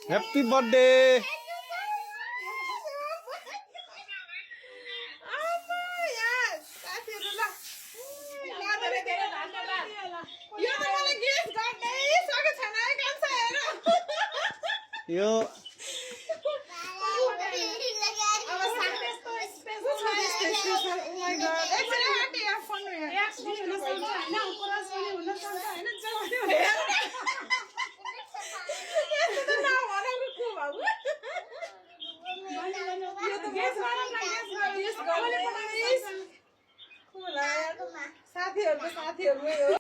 happy birthday यो साथीहरुको साथीहरु हो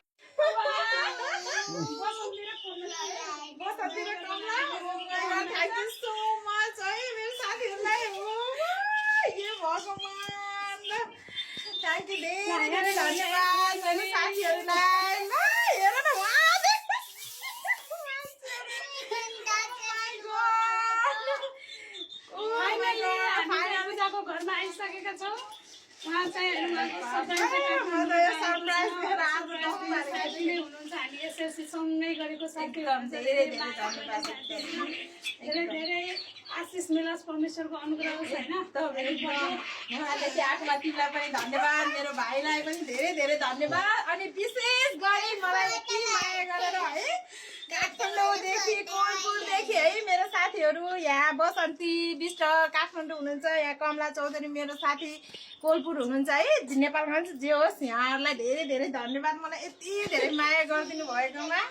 थ्याङ्क यू सो मच है मेरो साथीहरुलाई ये भगवान थ्याङ्क यू धेरै धेरै धन्यवाद मेरो साथीहरुलाई ल हेर न पूजाको घरमा आइसकेका छौँ उहाँ चाहिँ हुनुहुन्छ हामी एसएलसी सँगै गरेको साथीहरू धेरै धेरै धन्यवाद धेरै धेरै आशिष मिलोस् परमेश्वरको अनुग्रह होस् होइन उहाँदेखि आत्मा तिमीलाई पनि धन्यवाद मेरो भाइलाई पनि धेरै धेरै धन्यवाद अनि विशेष गरी मलाई यति माया गरेर है काठमाडौँदेखि कोलपुरदेखि है मेरो साथीहरू यहाँ बसन्ती विष्ट काठमाडौँ हुनुहुन्छ यहाँ कमला चौधरी मेरो साथी कोलपुर हुनुहुन्छ है नेपालमा जे होस् यहाँहरूलाई धेरै धेरै धन्यवाद मलाई यति धेरै माया गरिदिनु भएकोमा